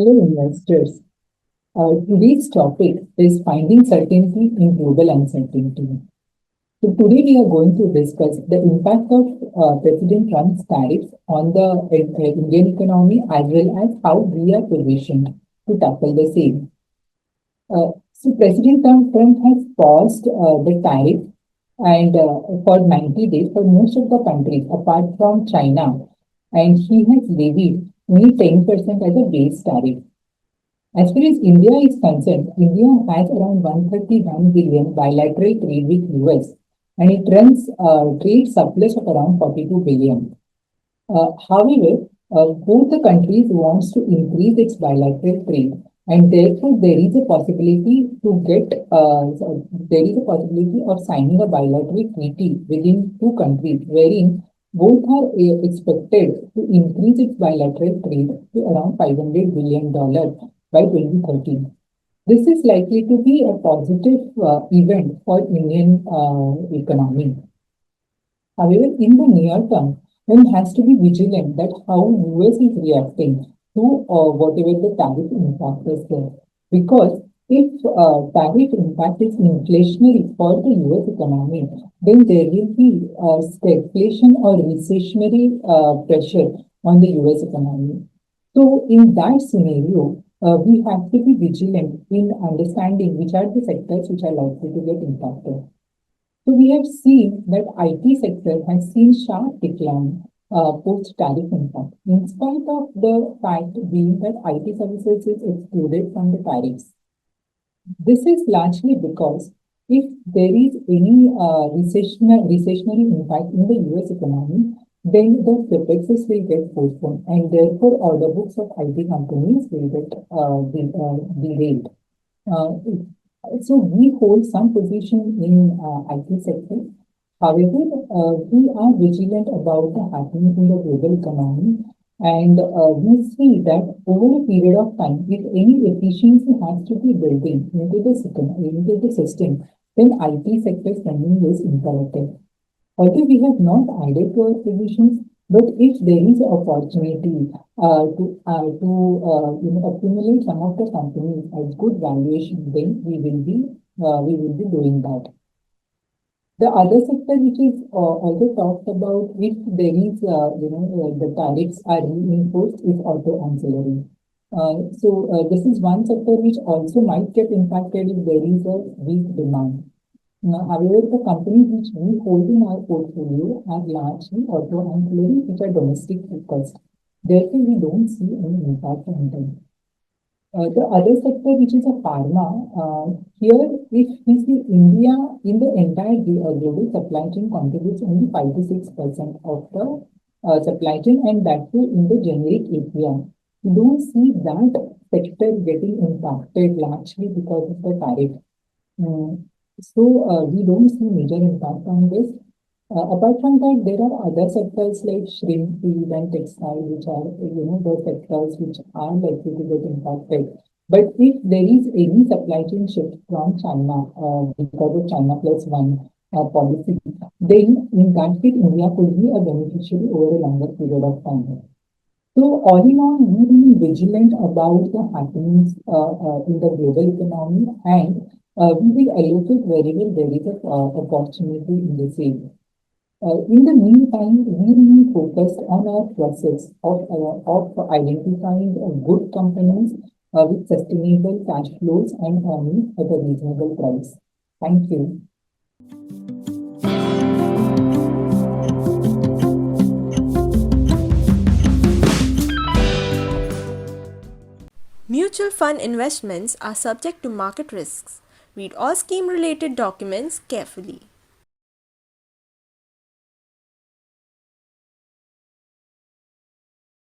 Hello, investors. Today's topic is finding certainty in global uncertainty. So today we are going to discuss the impact of President Trump's tariffs on the Indian economy as well as how we are positioned to tackle the same. So President Trump has paused the tariff and for 90 days for most of the countries apart from China, and he has levied only 10% as a base tariff. As far as India is concerned, India has around 131 billion bilateral trade with US, and it runs trade surplus of around 42 billion. However, both the countries wants to increase its bilateral trade, and therefore there is a possibility to get there is a possibility of signing a bilateral treaty within two countries, wherein both are expected to increase its bilateral trade to around $500 billion by 2030. This is likely to be a positive event for Indian economy. However, in the near term, one has to be vigilant that how US is reacting to whatever the tariff impact is there. Because if tariff impact is inflationary for the US economy, then there will be stagflation or recessionary pressure on the US economy. So in that scenario, we have to be vigilant in understanding which are the sectors which are likely to get impacted. So we have seen that IT sector has seen sharp decline post-tariff impact, in spite of the fact being that IT services is excluded from the tariffs. This is largely because if there is any recessionary impact in the US economy, then the capexes will get postponed, and therefore order books of IT companies will get derailed. So we hold some position in IT sector. However, we are vigilant about the happenings in the global economy, and we see that over a period of time, if any efficiency has to be built into the system, then IT sector spending is imperative. Although we have not added to our positions, but if there is an opportunity to accumulate some of the companies at good valuation, then we will be doing that. The other sector which is also talked about, if there is the tariffs are reinforced, is auto ancillary. This is one sector which also might get impacted if there is a weak demand. However, the companies which we hold in our portfolio are largely auto ancillary, which are domestic focused. Therefore, we don't see any impact on them. The other sector, which is a pharma, here if we see India in the entire global supply chain contributes only 5 to 6% of the supply chain, and that too in the generic API. We don't see that sector getting impacted largely because of the tariff. We don't see major impact on this. Apart from that, there are other sectors like shrimp, feed, and textile, which are, the sectors which are likely to get impacted. But if there is any supply chain shift from China because of China plus one policy, then in that case, India could be a beneficiary over a longer period of time. So all in all, we remain vigilant about the happenings in the global economy, and we will allocate wherever there is an opportunity in the same. In the meantime, we remain focused on our process of identifying good companies with sustainable cash flows and earnings at a reasonable price. Thank you. Mutual fund investments are subject to market risks. Read all scheme-related documents carefully.